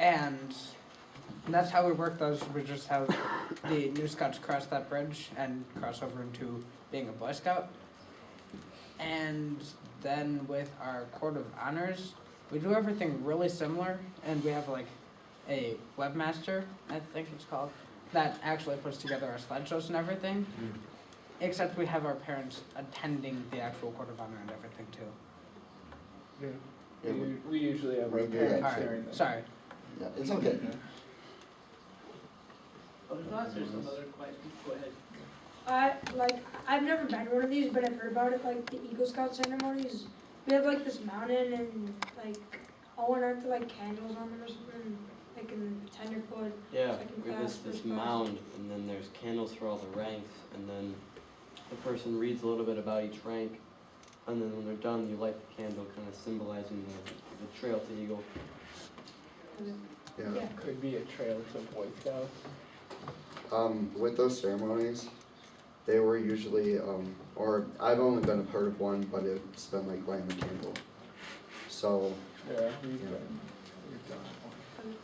And that's how we work those. We just have the new Scouts cross that bridge and cross over into being a Boy Scout. And then with our Court of Honors, we do everything really similar, and we have like a webmaster, I think it's called, that actually puts together our slideshows and everything. Except we have our parents attending the actual Court of Honor and everything too. Yeah. We usually have Right, parents Alright, during the. sorry. Yeah, it's okay. Unless there's some other questions, go ahead. I've never been to one of these, but I've heard about it, like the Eagle Scout ceremonies. We have like this mountain and like all went out to like candles on them or something, like in tenderfoot. Yeah, Second we have class, this first class. mound, and then there's candles for all the ranks, and then the person reads a little bit about each rank, and then when they're done, you light the candle, kind of symbolizing the trail to Eagle. Yeah. Yeah. Could be a trail to Boy Scouts. With those ceremonies, they were usually, or I've only been a part of one, but it's been like lighting the candle. So, Yeah, we've Yeah. done one.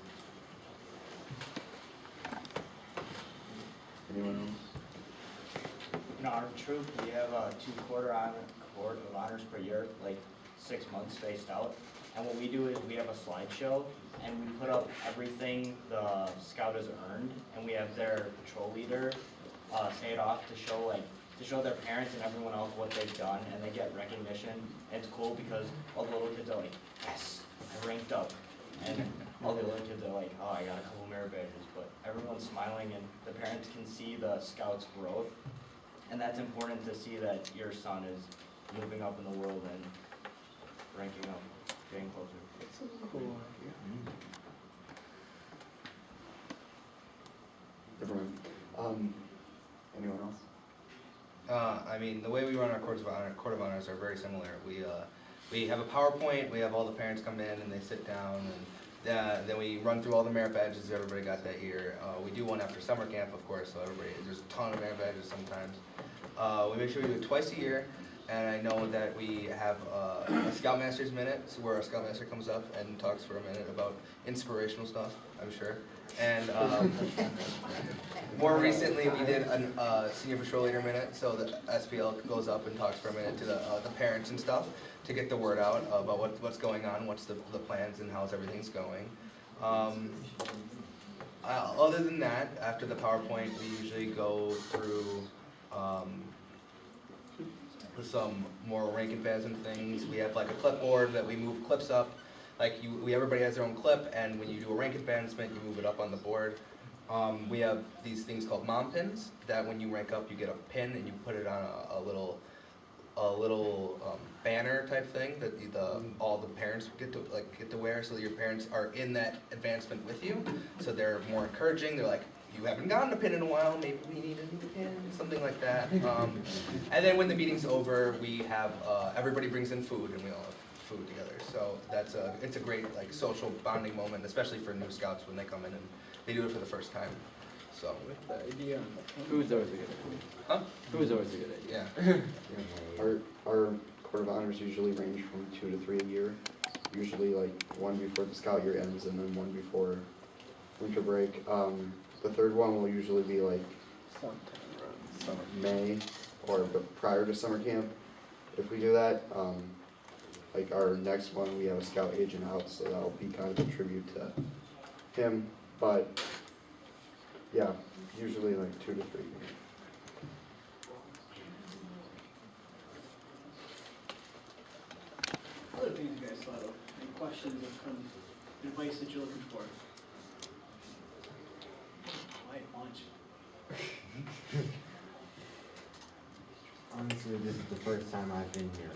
anyone else? In our troop, we have two Court of Honors per year, like 6 months spaced out. And what we do is we have a slideshow, and we put up everything the scout has earned, and we have their patrol leader say it off to show their parents and everyone else what they've done, and they get recognition. And it's cool because all the little kids are like, yes, I ranked up. And all the other kids are like, oh, I got a couple merit badges. But everyone's smiling, and the parents can see the scouts' growth. And that's important to see that your son is moving up in the world and ranking up, getting closer. Cool. Everyone. Anyone else? I mean, the way we run our Court of Honors are very similar. We have a PowerPoint, we have all the parents come in and they sit down, and then we run through all the merit badges everybody got that year. We do one after summer camp, of course, so there's a ton of merit badges sometimes. We make sure we do it twice a year, and I know that we have a Scoutmaster's Minute, where a Scoutmaster comes up and talks for a minute about inspirational stuff, I'm sure. And more recently, we did a Senior Patrol Leader Minute, so the SPL goes up and talks for a minute to the parents and stuff to get the word out about what's going on, what's the plans, and how's everything's going. Other than that, after the PowerPoint, we usually go through some more rank advancement things. We have like a clipboard that we move clips up. Like everybody has their own clip, and when you do a rank advancement, you move it up on the board. We have these things called mom pins that when you rank up, you get a pin and you put it on a little banner type thing that all the parents get to wear, so that your parents are in that advancement with you. So they're more encouraging. They're like, you haven't gotten a pin in a while, maybe we need a new pin, something like that. And then when the meeting's over, we have everybody brings in food, and we all have food together. So it's a great like social bonding moment, especially for new scouts when they come in and they do it for the first time. So With the idea on the Food's always a good idea. Huh? Food's always a good idea. Yeah. Our Court of Honors usually range from 2 to 3 a year. Usually like one before the scout year ends and then one before winter break. The third one will usually be like sometime around summer. May but prior to summer camp. If we do that, like our next one, we have a scout agent out, so that'll be kind of a tribute to him. But yeah, usually like 2 to 3. Other things you guys thought of, any questions that come, advice that you're looking for? Quiet lunch. Honestly, this is the first time I've been here.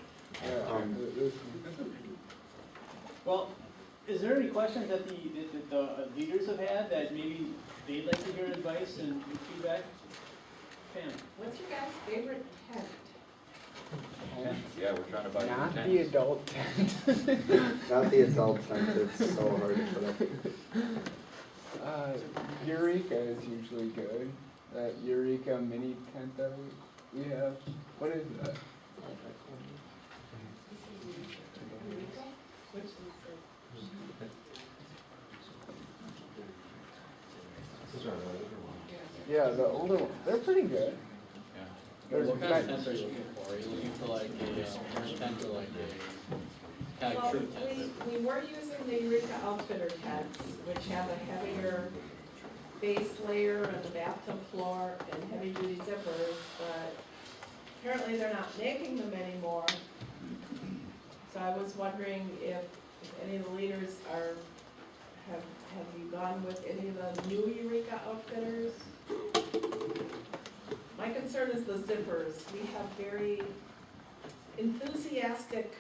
Well, is there any questions that the leaders have had that maybe they'd like to hear advice and feedback? Pam? What's your guys' favorite tent? Yeah, we're trying to buy Not a the adult tent. Not the adult tent, it's so hard to put up. Eureka is usually good. That Eureka mini tent that we have. What is that? Yeah, the older ones, they're pretty good. There's What kind of nice- tents are you looking for? Are you looking for like a orange tent or like a kind of Well, true tent? we were using the Eureka Outfitter tents, which have a heavier base layer and a bathtub floor and heavy duty zippers, but apparently they're not making them anymore. So I was wondering if any of the leaders have you gone with any of the new Eureka Outfitters? My concern is the zippers. We have very enthusiastic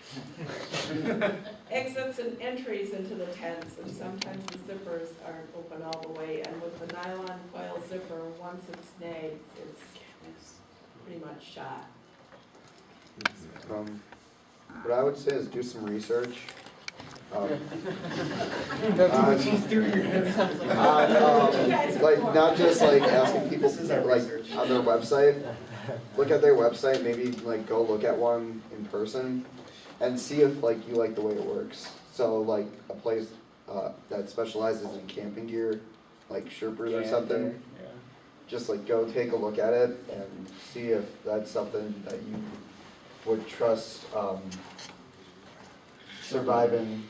exits and entries into the tents, and sometimes the zippers aren't open all the way, and with the nylon coil zipper, once it snags, it's pretty much shot. What I would say is do some research. That's what she's doing. Like, not just like asking people, like, on their website, look at their website, maybe like go look at one in person, and see if like you like the way it works. So like a place, that specializes in camping gear, like Sherpers or something, Yeah. just like go take a look at it and see if that's something that you would trust, surviving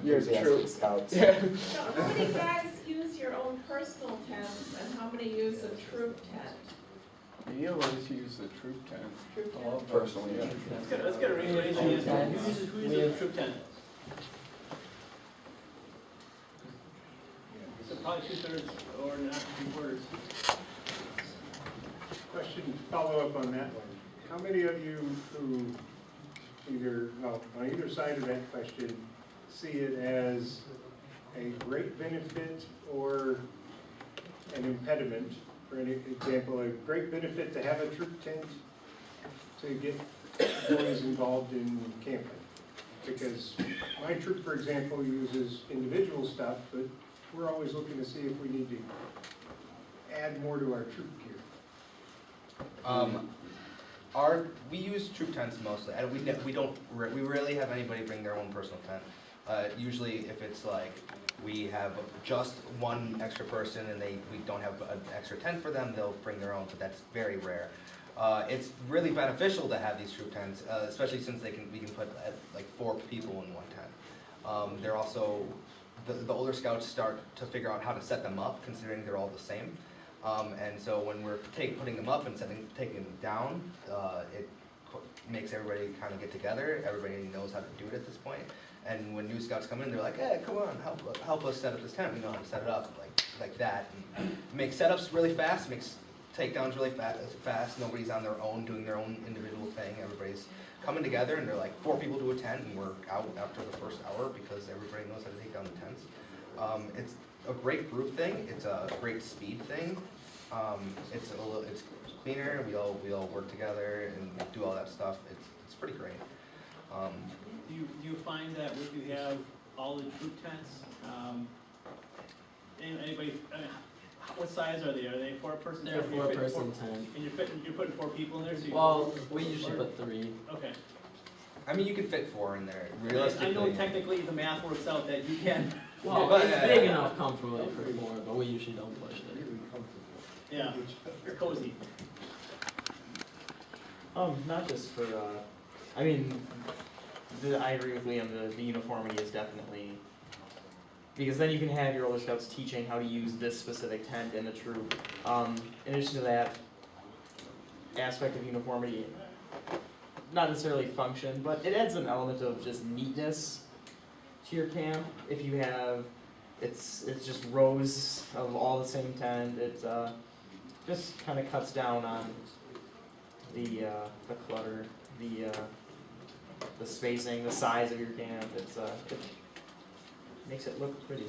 Yeah, enthusiastic true. scouts. Yeah. So how many guys use your own personal tents, and how many use a troop tent? We always use the troop tent. Troop Well, tent? personally, yeah. Let's get a raise on this. Who uses a troop tent? So probably 2/3 or not 3/4. Question, follow up on that one. How many of you who either, well, on either side of that question, see it as a great benefit or an impediment? For an example, a great benefit to have a troop tent to get boys involved in camping. Because my troop, for example, uses individual stuff, but we're always looking to see if we need to add more to our troop gear. We use troop tents mostly, and we rarely have anybody bring their own personal tent. Usually if it's like, we have just one extra person and we don't have an extra tent for them, they'll bring their own, but that's very rare. It's really beneficial to have these troop tents, especially since we can put like 4 people in one tent. They're also, the older scouts start to figure out how to set them up, considering they're all the same. And so when we're putting them up and taking them down, it makes everybody kind of get together. Everybody knows how to do it at this point. And when new scouts come in, they're like, "Hey, come on, help us set up this tent. We know how to set it up," like that. And it makes setups really fast. Makes takedowns really fast. Nobody's on their own doing their own individual thing. Everybody's coming together, and they're like 4 people to a tent, and we're out after the first hour because everybody knows how to take down the tents. It's a great group thing. It's a great speed thing. It's cleaner. We all work together and do all that stuff. It's pretty great. Do you find that when you have all the troop tents, anybody, I mean, what size are they? Are they 4-person? They're a You're fitting 4-person tent. And you're putting 4 people in there, so you. Well, we usually put 3. Okay. I mean, you can fit 4 in there. I Realistically, know technically the math works out that you can. Well, But, it's big enough comfortably for 4, but we usually don't push it. Yeah, it's cozy. Not just for, I mean, I agree with Liam, the uniformity is definitely, because then you can have your older scouts teaching how to use this specific tent in the troop. In addition to that aspect of uniformity, not necessarily function, but it adds an element of just neatness to your camp. If you have, it's just rows of all the same tent, it just kind of cuts down on the clutter, the spacing, the size of your camp. It makes it look pretty.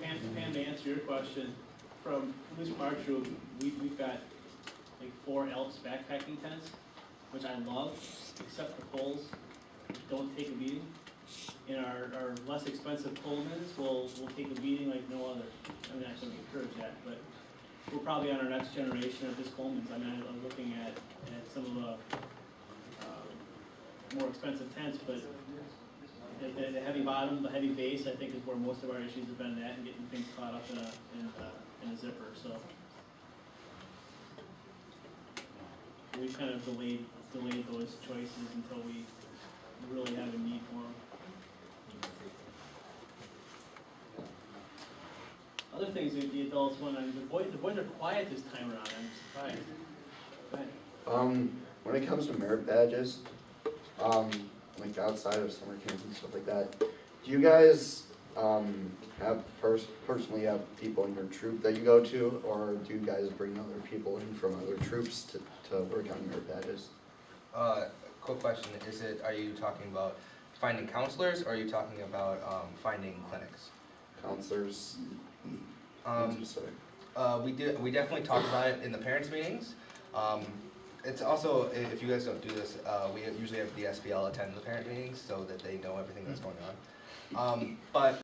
Pam, to answer your question, from this March group, we've got like 4 Alps backpacking tents, which I love, except for poles, which don't take a beating. And our less expensive Colemans will take a beating like no other. I'm not going to encourage that, but we're probably on our next generation of this Colemans. I mean, I'm looking at some of the more expensive tents, but the heavy bottom, the heavy base, I think is where most of our issues have been at, and getting things caught up in a zipper, so. We kind of delayed those choices until we really have a need for them. Other things that the adults want, the boys are quiet this time around, I'm surprised. Go ahead. When it comes to merit badges, like outside of summer camp and stuff like that, do you guys, personally have people in your troop that you go to, or do you guys bring other people in from other troops to work on merit badges? Quick question, are you talking about finding counselors, or are you talking about, finding clinics? Counselors, specific. We definitely talk about it in the parents' meetings. It's also, if you guys don't do this, we usually have the SPL attend the parent meetings so that they know everything that's going on. But